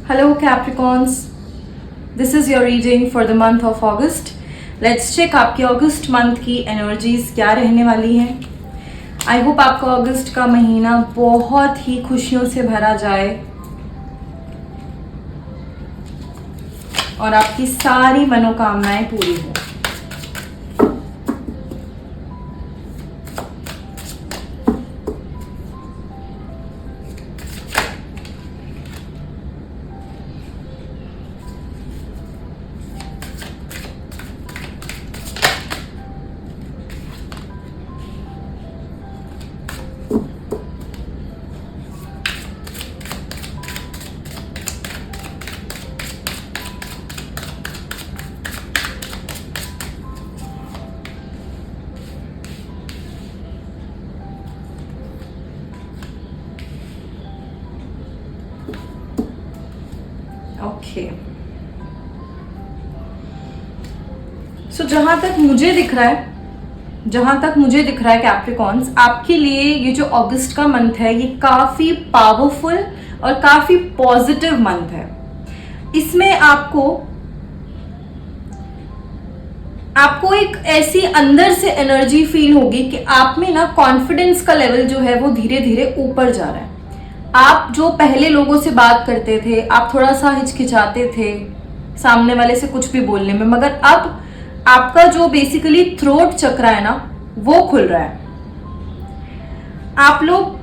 Hello Capricorns, this is your reading for the month of August. Let's check आपके अगस्त month की energies क्या रहने वाली हैं. आई होप आपका अगस्त का महीना बहुत ही खुशियों से भरा जाए और आपकी सारी मनोकामनाएं पूरी हो. ओके, सो जहां तक मुझे दिख रहा है कैप्रिकॉन्स, आपके लिए ये जो अगस्त का मंथ है ये काफी पावरफुल और काफी पॉजिटिव मंथ है. इसमें आपको एक ऐसी अंदर से एनर्जी फील होगी कि आप में ना कॉन्फिडेंस का लेवल जो है वो धीरे धीरे ऊपर जा रहा है. आप जो पहले लोगों से बात करते थे, आप थोड़ा सा हिचकिचाते थे सामने वाले से कुछ भी बोलने में, मगर अब आपका जो बेसिकली थ्रोट चक्र है ना वो खुल रहा है. आप लोग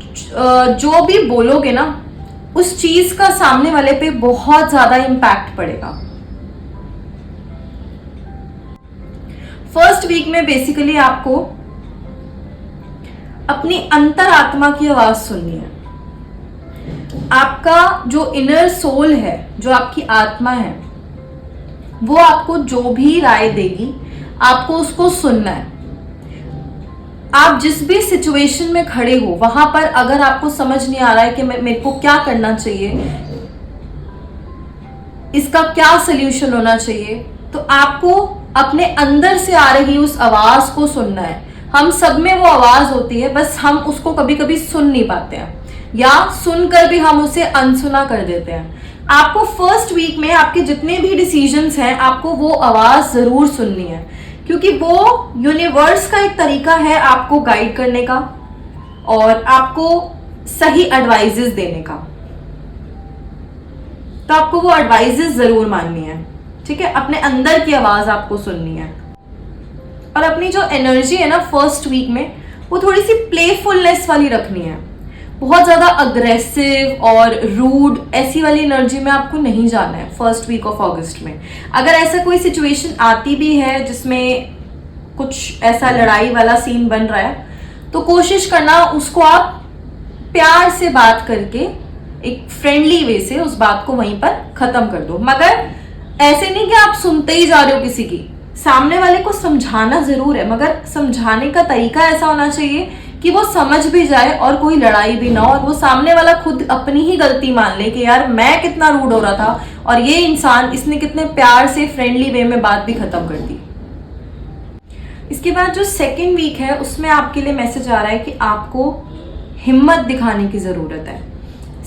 जो भी बोलोगे ना उस चीज का सामने वाले पे बहुत ज्यादा इंपैक्ट पड़ेगा. फर्स्ट वीक में बेसिकली आपको अपनी अंतरात्मा की आवाज सुननी है. आपका जो इनर सोल है, जो आपकी आत्मा है, वो आपको जो भी राय देगी आपको उसको सुनना है. आप जिस भी सिचुएशन में खड़े हो वहां पर अगर आपको समझ नहीं आ रहा है कि मेरे को क्या करना चाहिए, इसका क्या सल्यूशन होना चाहिए, तो आपको अपने अंदर से आ रही उस आवाज को सुनना है. हम सब में वो आवाज होती है, बस हम उसको कभी कभी सुन नहीं पाते हैं या सुनकर भी हम उसे अनसुना कर देते हैं. आपको फर्स्ट वीक में आपके जितने भी डिसीजंस हैं आपको वो आवाज जरूर सुननी है, क्योंकि वो यूनिवर्स का एक तरीका है आपको गाइड करने का और आपको सही एडवाइजेस देने का. तो आपको वो एडवाइजेस जरूर माननी है, ठीक है. अपने अंदर की आवाज आपको सुननी है और अपनी जो एनर्जी है ना फर्स्ट वीक में वो थोड़ी सी प्लेफुलनेस वाली रखनी है. बहुत ज्यादा अग्रेसिव और रूड ऐसी वाली एनर्जी में आपको नहीं जाना है फर्स्ट वीक ऑफ अगस्त में. अगर ऐसा कोई सिचुएशन आती भी है जिसमें कुछ ऐसा लड़ाई वाला सीन बन रहा है तो कोशिश करना उसको आप प्यार से बात करके एक फ्रेंडली वे से उस बात को वहीं पर खत्म कर दो. मगर ऐसे नहीं कि आप सुनते ही जा रहे हो किसी की. सामने वाले को समझाना जरूर है, मगर समझाने का तरीका ऐसा होना चाहिए कि वो समझ भी जाए और कोई लड़ाई भी ना हो और वो सामने वाला खुद अपनी ही गलती मान ले कि यार मैं कितना रूड हो रहा था और ये इंसान इसने कितने प्यार से फ्रेंडली वे में बात भी खत्म कर दी. इसके बाद जो सेकेंड वीक है उसमें आपके लिए मैसेज आ रहा है कि आपको हिम्मत दिखाने की जरूरत है.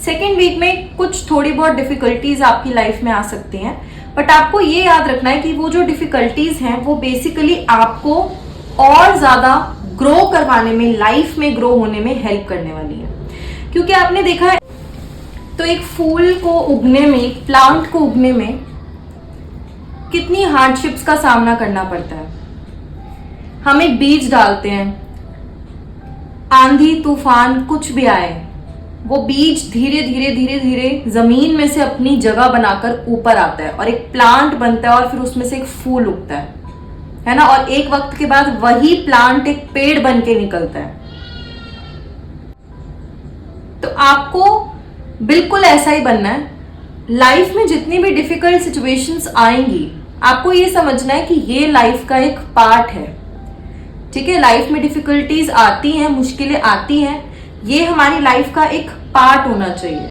सेकेंड वीक में कुछ थोड़ी बहुत डिफिकल्टीज आपकी लाइफ में आ सकती हैं, बट आपको ये याद रखना है कि वो जो डिफिकल्टीज हैं वो बेसिकली आपको और ज्यादा ग्रो करवाने में, लाइफ में ग्रो होने में हेल्प करने वाली है. क्योंकि आपने देखा है तो एक फूल को उगने में, एक प्लांट को उगने में कितनी हार्डशिप्स का सामना करना पड़ता है. हम एक बीज डालते हैं, आंधी तूफान कुछ भी आए वो बीज धीरे धीरे धीरे धीरे जमीन में से अपनी जगह बनाकर ऊपर आता है और एक प्लांट बनता है और फिर उसमें से एक फूल उगता है ना. और एक वक्त के बाद वही प्लांट एक पेड़ बन के निकलता है. तो आपको बिल्कुल ऐसा ही बनना है. लाइफ में जितनी भी डिफिकल्ट सिचुएशंस आएंगी आपको ये समझना है कि ये लाइफ का एक पार्ट है, ठीक है. लाइफ में डिफिकल्टीज आती हैं, मुश्किलें आती हैं, ये हमारी लाइफ का एक पार्ट होना चाहिए.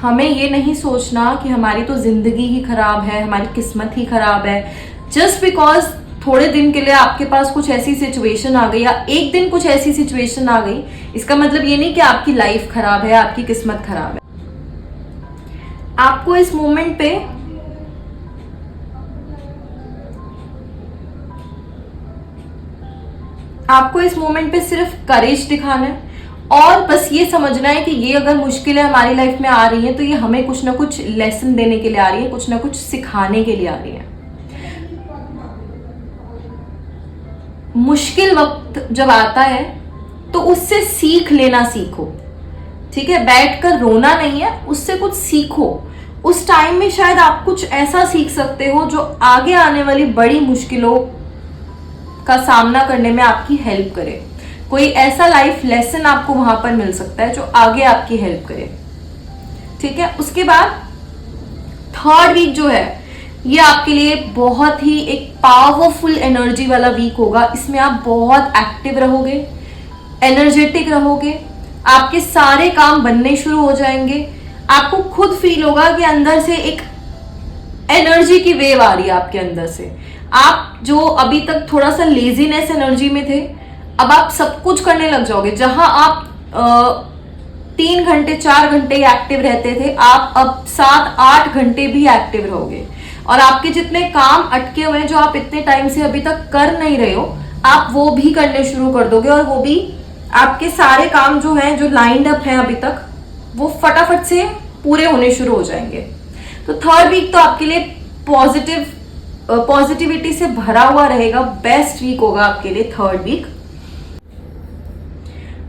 हमें ये नहीं सोचना कि हमारी तो जिंदगी ही खराब है, हमारी किस्मत ही खराब है. जस्ट बिकॉज थोड़े दिन के लिए आपके पास कुछ ऐसी सिचुएशन आ गई या एक दिन कुछ ऐसी सिचुएशन आ गई, इसका मतलब ये नहीं कि आपकी लाइफ खराब है, आपकी किस्मत खराब है. आपको इस मोमेंट पे सिर्फ करेज दिखाना है और बस ये समझना है कि ये अगर मुश्किलें हमारी लाइफ में आ रही हैं तो ये हमें कुछ ना कुछ लेसन देने के लिए आ रही है, कुछ ना कुछ सिखाने के लिए आ रही है। मुश्किल वक्त जब आता है तो उससे सीख लेना सीखो, ठीक है। बैठकर रोना नहीं है, उससे कुछ सीखो। उस टाइम में शायद आप कुछ ऐसा सीख सकते हो जो आगे आने वाली बड़ी मुश्किलों का सामना करने में आपकी हेल्प करे। कोई ऐसा लाइफ लेसन आपको वहां पर मिल सकता है जो आगे आपकी हेल्प करे, ठीक है। उसके बाद थर्ड वीक जो है ये आपके लिए बहुत ही एक पावरफुल एनर्जी वाला वीक होगा। इसमें आप बहुत एक्टिव रहोगे, एनर्जेटिक रहोगे, आपके सारे काम बनने शुरू हो जाएंगे। आपको खुद फील होगा कि अंदर से एक एनर्जी की वेव आ रही है आपके अंदर से। आप जो अभी तक थोड़ा सा लेजीनेस एनर्जी में थे, अब आप सब कुछ करने लग जाओगे। जहां आप 3 घंटे 4 घंटे एक्टिव रहते थे, आप अब 7-8 घंटे भी एक्टिव रहोगे। और आपके जितने काम अटके हुए हैं जो आप इतने टाइम से अभी तक कर नहीं रहे हो, आप वो भी करने शुरू कर दोगे। और वो भी आपके सारे काम जो हैं, जो लाइंड अप हैं अभी तक, वो फटाफट से पूरे होने शुरू हो जाएंगे। तो थर्ड वीक तो आपके लिए पॉजिटिविटी से भरा हुआ रहेगा। बेस्ट वीक होगा आपके लिए थर्ड वीक।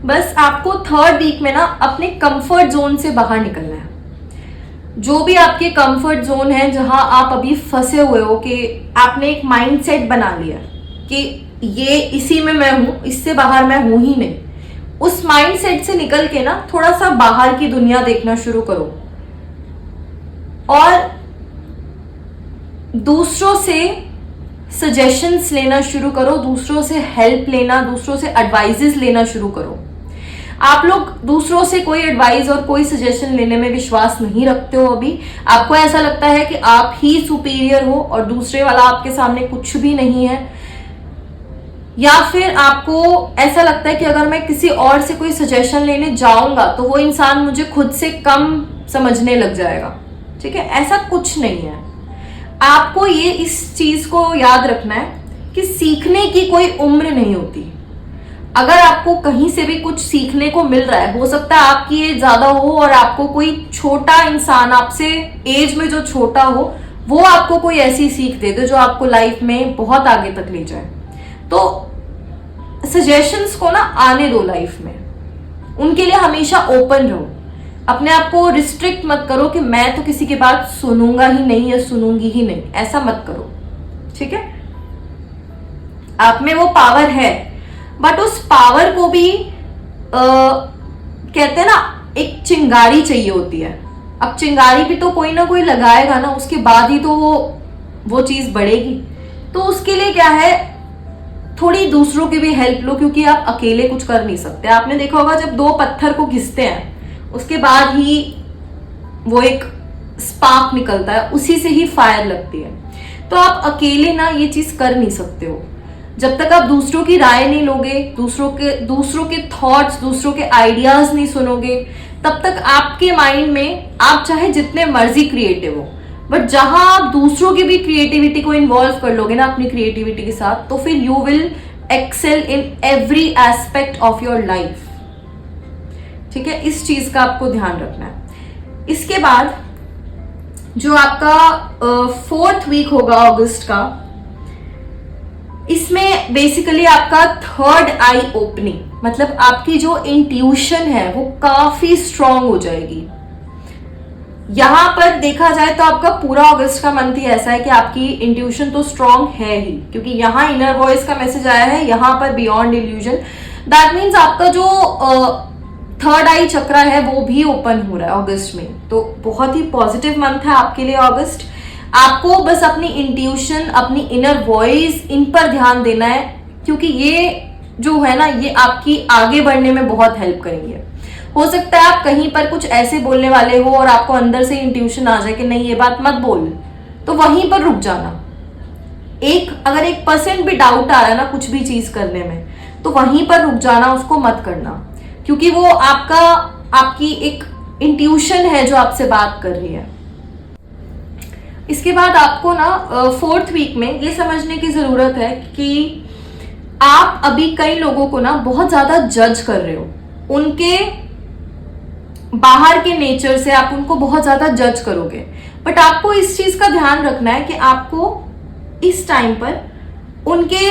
बस आपको थर्ड वीक में ना अपने कंफर्ट जोन से बाहर निकलना है। जो भी आपके कंफर्ट जोन है, जहां आप अभी फंसे हुए हो, कि आपने एक माइंडसेट बना लिया कि ये इसी में मैं हूं, इससे बाहर मैं हूं ही नहीं, उस माइंडसेट से निकल के ना थोड़ा सा बाहर की दुनिया देखना शुरू करो और दूसरों से सजेशंस लेना शुरू करो, दूसरों से हेल्प लेना, दूसरों से एडवाइजेस लेना शुरू करो। आप लोग दूसरों से कोई एडवाइस और कोई सजेशन लेने में विश्वास नहीं रखते हो। अभी आपको ऐसा लगता है कि आप ही सुपीरियर हो और दूसरे वाला आपके सामने कुछ भी नहीं है, या फिर आपको ऐसा लगता है कि अगर मैं किसी और से कोई सजेशन लेने जाऊंगा तो वो इंसान मुझे खुद से कम समझने लग जाएगा, ठीक है। ऐसा कुछ नहीं है। आपको ये इस चीज को याद रखना है कि सीखने की कोई उम्र नहीं होती। अगर आपको कहीं से भी कुछ सीखने को मिल रहा है, हो सकता है आपकी एज ज्यादा हो और आपको कोई छोटा इंसान, आपसे एज में जो छोटा हो, वो आपको कोई ऐसी सीख दे दे जो आपको लाइफ में बहुत आगे तक ले जाए। तो सजेशंस को ना आने दो लाइफ में, उनके लिए हमेशा ओपन रहो। अपने आप को रिस्ट्रिक्ट मत करो कि मैं तो किसी की बात सुनूंगा ही नहीं या सुनूंगी ही नहीं, ऐसा मत करो, ठीक है। आप में वो पावर है, बट उस पावर को भी कहते हैं ना, एक चिंगारी चाहिए होती है। अब चिंगारी भी तो कोई ना कोई लगाएगा ना, उसके बाद ही तो वो चीज बढ़ेगी। तो उसके लिए क्या है, थोड़ी दूसरों की भी हेल्प लो, क्योंकि आप अकेले कुछ कर नहीं सकते। आपने देखा होगा जब 2 पत्थर को घिसते हैं उसके बाद ही वो एक स्पार्क निकलता है, उसी से ही फायर लगती है। तो आप अकेले ना ये चीज कर नहीं सकते हो। जब तक आप दूसरों की राय नहीं लोगे, दूसरों के थॉट्स, दूसरों के आइडियाज नहीं सुनोगे, तब तक आपके माइंड में आप चाहे जितने मर्जी क्रिएटिव हो, बट जहां आप दूसरों की भी क्रिएटिविटी को इन्वॉल्व कर लोगे ना अपनी क्रिएटिविटी के साथ, तो फिर you will excel in every aspect of your life, ठीक है। इस चीज का आपको ध्यान रखना है। इसके बाद जो आपका 4th वीक होगा अगस्त का, इसमें बेसिकली आपका 3rd आई ओपनिंग, मतलब आपकी जो इंट्यूशन है वो काफी स्ट्रांग हो जाएगी। यहां पर देखा जाए तो आपका पूरा अगस्त का मंथ ही ऐसा है कि आपकी इंट्यूशन तो स्ट्रांग है ही, क्योंकि यहां इनर वॉइस का मैसेज आया है, यहां पर बियॉन्ड इल्यूजन। दैट मीन्स आपका जो 3rd आई चक्रा है वो भी ओपन हो रहा है अगस्त में। तो बहुत ही पॉजिटिव मंथ है आपके लिए अगस्त। आपको बस अपनी इंट्यूशन, अपनी इनर वॉइस, इन पर ध्यान देना है, क्योंकि ये जो है ना, ये आपकी आगे बढ़ने में बहुत हेल्प करेंगे। हो सकता है आप कहीं पर कुछ ऐसे बोलने वाले हो और आपको अंदर से इंट्यूशन आ जाए कि नहीं ये बात मत बोल, तो वहीं पर रुक जाना। अगर 1% भी डाउट आ रहा है ना कुछ भी चीज करने में, तो वहीं पर रुक जाना, उसको मत करना, क्योंकि वो आपकी एक इंट्यूशन है जो आपसे बात कर रही है, इसके बाद आपको ना 4th वीक में ये समझने की जरूरत है कि आप अभी कई लोगों को ना बहुत ज्यादा जज कर रहे हो, उनके बाहर के नेचर से आप उनको बहुत ज्यादा जज करोगे। बट आपको इस चीज का ध्यान रखना है कि आपको इस टाइम पर उनके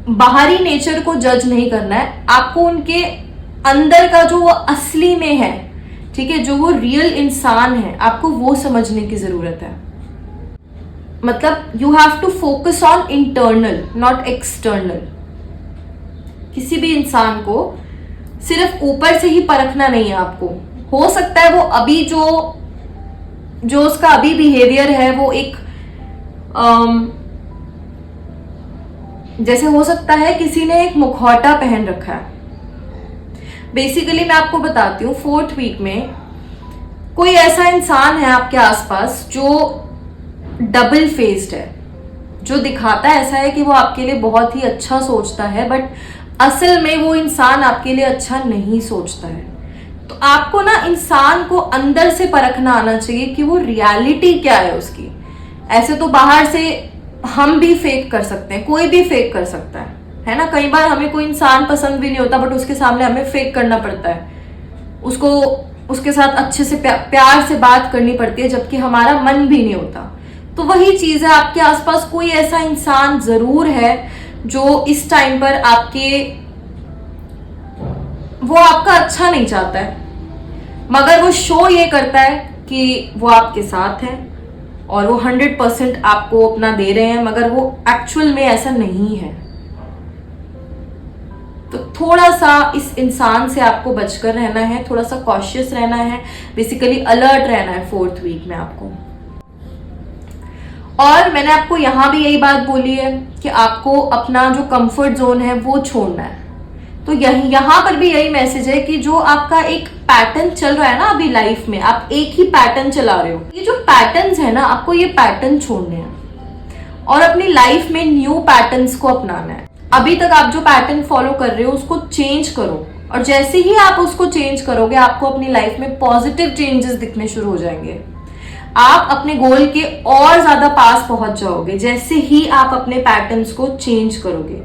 बाहरी नेचर को जज नहीं करना है, आपको उनके अंदर का जो वो असली में है, ठीक है, जो वो रियल इंसान है, आपको वो समझने की जरूरत है। मतलब you have to focus on internal not external. किसी भी इंसान को सिर्फ ऊपर से ही परखना नहीं है आपको। हो सकता है वो अभी जो उसका अभी बिहेवियर है वो एक जैसे हो सकता है किसी ने एक मुखौटा पहन रखा है। बेसिकली मैं आपको बताती हूँ, 4th वीक में कोई ऐसा इंसान है आपके आसपास जो डबल फेस्ड है, जो दिखाता है ऐसा है कि वो आपके लिए बहुत ही अच्छा सोचता है, बट असल में वो इंसान आपके लिए अच्छा नहीं सोचता है। तो आपको ना इंसान को अंदर से परखना आना चाहिए कि वो रियलिटी क्या है उसकी। ऐसे तो बाहर से हम भी फेक कर सकते हैं, कोई भी फेक कर सकता है ना। कई बार हमें कोई इंसान पसंद भी नहीं होता, बट उसके सामने हमें फेक करना पड़ता है, उसको उसके साथ अच्छे से प्यार से बात करनी पड़ती है, जबकि हमारा मन भी नहीं होता। तो वही चीज है, आपके आसपास कोई ऐसा इंसान जरूर है जो इस टाइम पर वो आपका अच्छा नहीं चाहता है, मगर वो शो ये करता है कि वो आपके साथ है और वो 100% आपको अपना दे रहे हैं, मगर वो एक्चुअल में ऐसा नहीं है। तो थोड़ा सा इस इंसान से आपको बचकर रहना है, थोड़ा सा कॉशियस रहना है, बेसिकली अलर्ट रहना है 4th वीक में आपको। और मैंने आपको यहां भी यही बात बोली है कि आपको अपना जो कंफर्ट जोन है वो छोड़ना है। तो यहां पर भी यही मैसेज है कि जो आपका एक पैटर्न चल रहा है ना अभी लाइफ में, आप एक ही पैटर्न चला रहे हो, ये जो पैटर्न्स है ना, आपको ये पैटर्न छोड़ने हैं और अपनी लाइफ में न्यू पैटर्न्स को अपनाना है। अभी तक आप जो पैटर्न फॉलो कर रहे हो उसको चेंज करो, और जैसे ही आप उसको चेंज करोगे आपको अपनी लाइफ में पॉजिटिव चेंजेस दिखने शुरू हो जाएंगे। आप अपने गोल के और ज्यादा पास पहुंच जाओगे जैसे ही आप अपने पैटर्न्स को चेंज करोगे।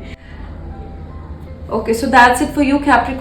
Okay, so that's it for you Capricorn.